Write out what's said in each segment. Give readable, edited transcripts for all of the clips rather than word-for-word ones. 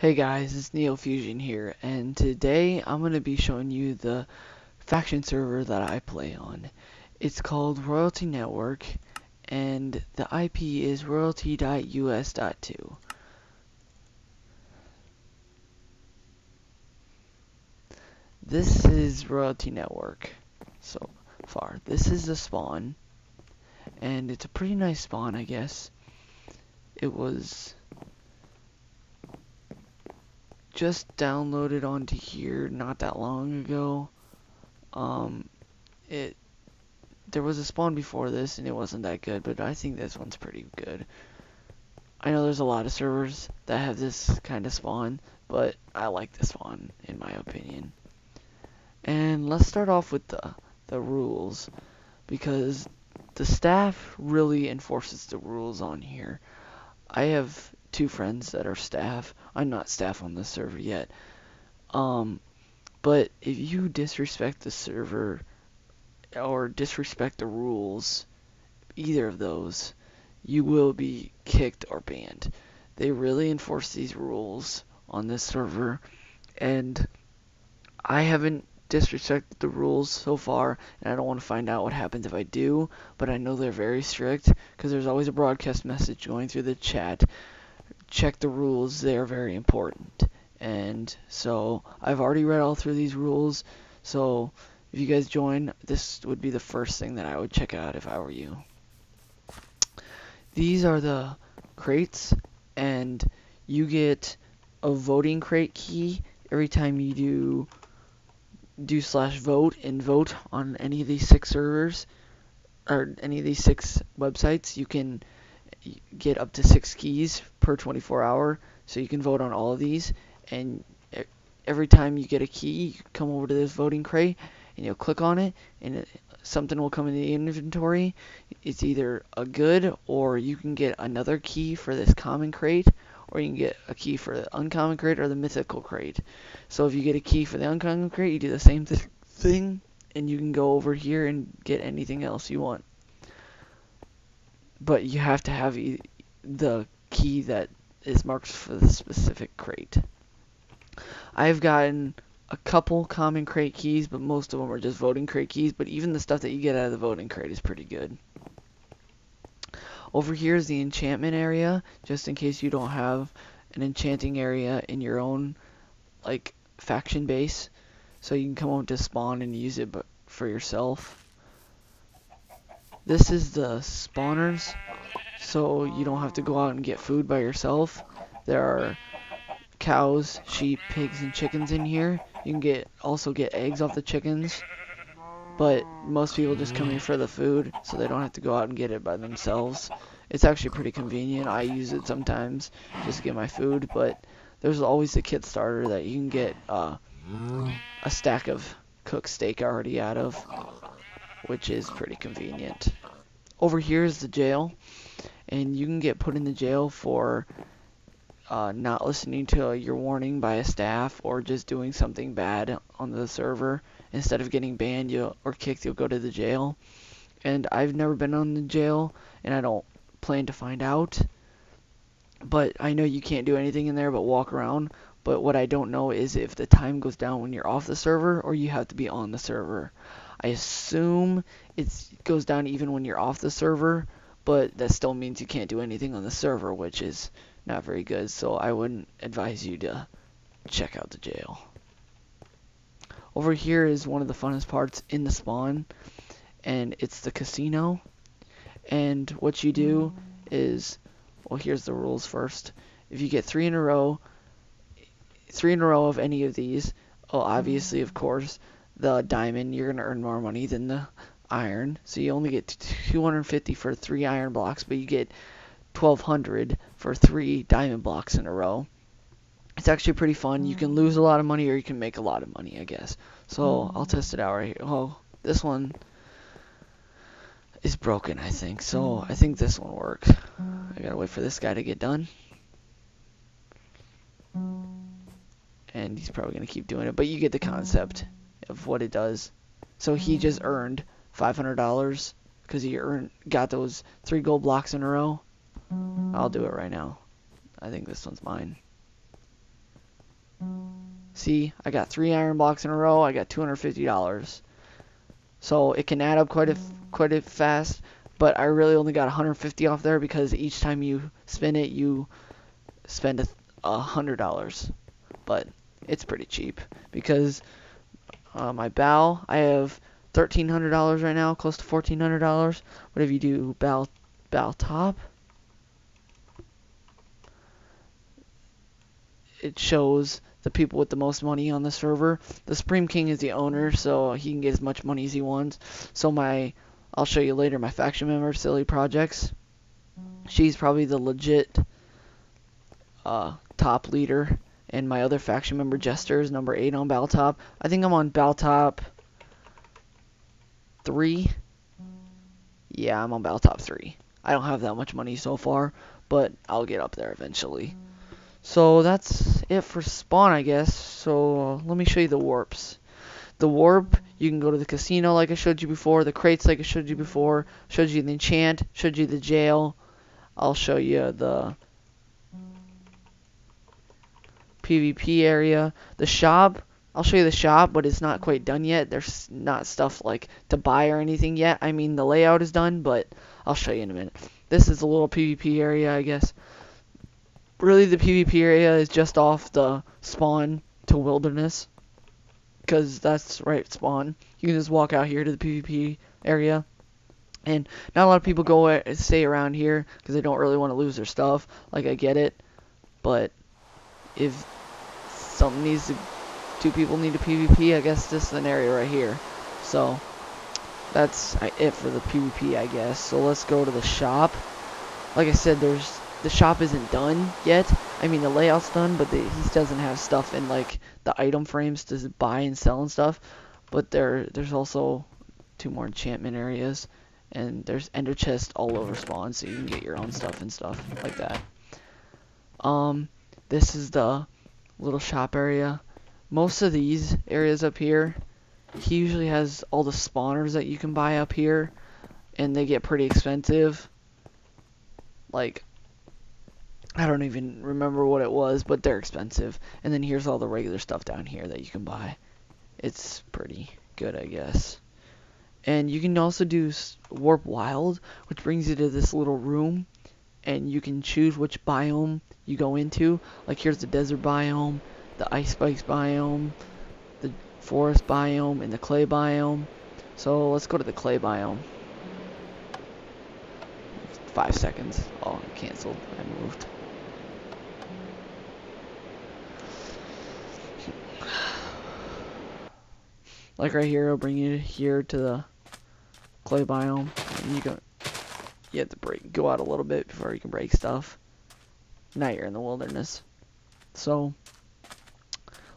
Hey guys, it's NeoFusion here, and today I'm going to be showing you the faction server that I play on. It's called Royalty Network, and the IP is royalty.us.2. This is Royalty Network so far. This is the spawn, and it's a pretty nice spawn, I guess. It was just downloaded onto here not that long ago. Um, it There was a spawn before this and it wasn't that good, but I think this one's pretty good. I know there's a lot of servers that have this kind of spawn, but I like this spawn in my opinion. And let's start off with the rules, because the staff really enforces the rules on here. I have two friends that are staff. I'm not staff on this server yet. But if you disrespect the server or disrespect the rules, either of those, you will be kicked or banned. They really enforce these rules on this server, and I haven't disrespected the rules so far, and I don't want to find out what happens if I do, but I know they're very strict, because there's always a broadcast message going through the chat. Check the rules, they are very important. And so I've already read all through these rules, so if you guys join, this would be the first thing that I would check out if I were you. These are the crates, and you get a voting crate key every time you do /vote and vote on any of these 6 servers or any of these 6 websites. You can get up to 6 keys per 24-hour, so you can vote on all of these. And every time you get a key, you come over to this voting crate and you'll click on it, and something will come in the inventory. It's either a good, or you can get another key for this common crate, or you can get a key for the uncommon crate or the mythical crate. So if you get a key for the uncommon crate, you do the same thing, and you can go over here and get anything else you want. But you have to have the key that is marked for the specific crate. I've gotten a couple common crate keys, but most of them are just voting crate keys, but even the stuff that you get out of the voting crate is pretty good. Over here is the enchantment area, just in case you don't have an enchanting area in your own like faction base, so you can come over to spawn and use it for yourself. This is the spawners, so you don't have to go out and get food by yourself. There are cows, sheep, pigs, and chickens in here. You can also get eggs off the chickens, but most people just come here for the food, so they don't have to go out and get it by themselves. It's actually pretty convenient. I use it sometimes just to get my food, but there's always the kit starter that you can get a stack of cooked steak already out of, which is pretty convenient. Over here is the jail, and you can get put in the jail for not listening to your warning by a staff, or just doing something bad on the server. Instead of getting banned or kicked, you'll go to the jail. And I've never been on the jail, and I don't plan to find out. But I know you can't do anything in there but walk around. But what I don't know is if the time goes down when you're off the server, or you have to be on the server. I assume it goes down even when you're off the server, but that still means you can't do anything on the server, which is not very good, so I wouldn't advise you to check out the jail. Over here is one of the funnest parts in the spawn, and it's the casino. And what you do is, well, here's the rules first. If you get 3 in a row of any of these, well, obviously, of course, the diamond, you're going to earn more money than the iron, so you only get 250 for 3 iron blocks, but you get 1200 for 3 diamond blocks in a row. It's actually pretty fun. You can lose a lot of money, or you can make a lot of money, I guess. So I'll test it out right here. Oh, this one is broken, I think. So I think this one will work. I gotta wait for this guy to get done. And he's probably gonna keep doing it, but you get the concept of what it does. So he just earned $500 because he got those 3 gold blocks in a row. I'll do it right now. I think this one's mine. See, I got 3 iron blocks in a row. I got $250. So it can add up quite a fast, but I really only got 150 off there because each time you spin it, you spend $100. But it's pretty cheap because my bow, I have $1,300 right now, close to $1,400. But if you do bow top, it shows the people with the most money on the server. The Supreme King is the owner, so he can get as much money as he wants. So I'll show you later, my faction member, Silly Projects. She's probably the legit top leader. And my other faction member, Jester, is number 8 on Baltop. I think I'm on Baltop 3. Yeah, I'm on Baltop 3. I don't have that much money so far, but I'll get up there eventually. So that's it for spawn, I guess. So let me show you the warps. The warp, you can go to the casino like I showed you before, the crates like I showed you before, showed you the enchant, showed you the jail. I'll show you the PvP area. The shop, I'll show you the shop, but it's not quite done yet. There's not stuff like to buy or anything yet. I mean, the layout is done, but I'll show you in a minute. This is a little PvP area, I guess. Really, the PvP area is just off the spawn to wilderness, because that's right spawn. You can just walk out here to the PvP area, and not a lot of people stay around here because they don't really want to lose their stuff. Like, I get it, but if two people need a PvP, I guess this is an area right here. So that's it for the PvP, I guess. So let's go to the shop. Like I said, the shop isn't done yet. I mean, the layout's done, but he doesn't have stuff in like the item frames to buy and sell and stuff. But there's also 2 more enchantment areas, and there's ender chests all over spawn, so you can get your own stuff and stuff like that. This is the little shop area. Most of these areas up here, he usually has all the spawners that you can buy up here, and they get pretty expensive. Like, I don't even remember what it was, but they're expensive. And then here's all the regular stuff down here that you can buy. It's pretty good, I guess. And you can also do Warp Wild, which brings you to this little room, and you can choose which biome you go into. Like, here's the desert biome, the ice spikes biome, the forest biome, and the clay biome. So let's go to the clay biome. 5 seconds. Oh, I canceled. I moved. Like right here, it'll bring you here to the clay biome, and you have to go out a little bit before you can break stuff. Now you're in the wilderness. So,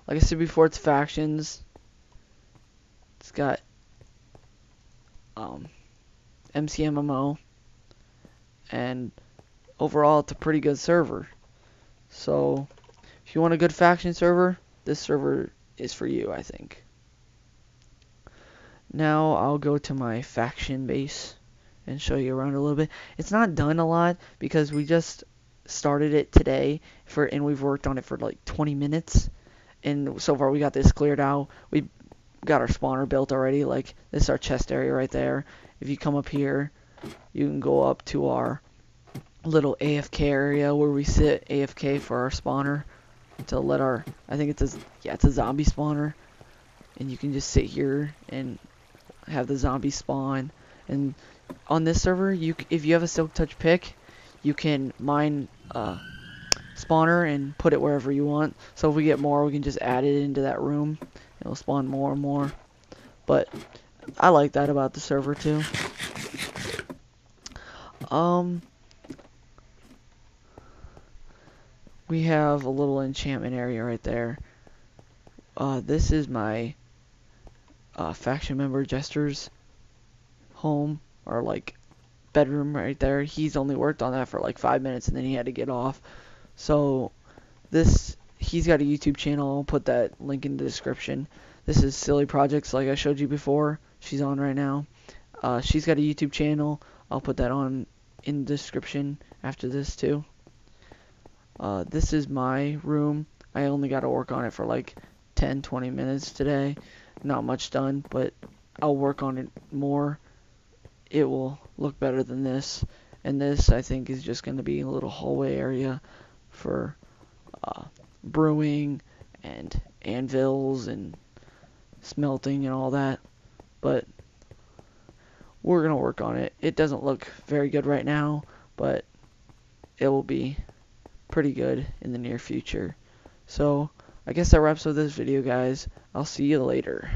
like I said before, it's factions. It's got MCMMO, and overall it's a pretty good server. So if you want a good faction server, this server is for you, I think. Now I'll go to my faction base and show you around a little bit. It's not done a lot because we just started it today and we've worked on it for like 20 minutes, and so far we got this cleared out. We got our spawner built already. Like, this is our chest area right there. If you come up here, you can go up to our little AFK area where we sit AFK for our spawner to let our, I think it's a zombie spawner, and you can just sit here and have the zombie spawn. And on this server, if you have a Silk Touch pick, you can mine spawner and put it wherever you want. So if we get more, we can just add it into that room. It'll spawn more and more. But I like that about the server too. We have a little enchantment area right there. This is my faction member Jester's home, or like bedroom right there. He's only worked on that for like 5 minutes and then he had to get off. So he's got a YouTube channel. I'll put that link in the description. This is Silly Projects, like I showed you before. She's on right now. She's got a YouTube channel. I'll put that on in the description after this too. This is my room. I only got to work on it for like 10-20 minutes today. Not much done, but I'll work on it more. It will look better than this. And this, I think, is just going to be a little hallway area for brewing and anvils and smelting and all that. But we're going to work on it. It doesn't look very good right now, but it will be pretty good in the near future. So I guess that wraps up this video, guys. I'll see you later.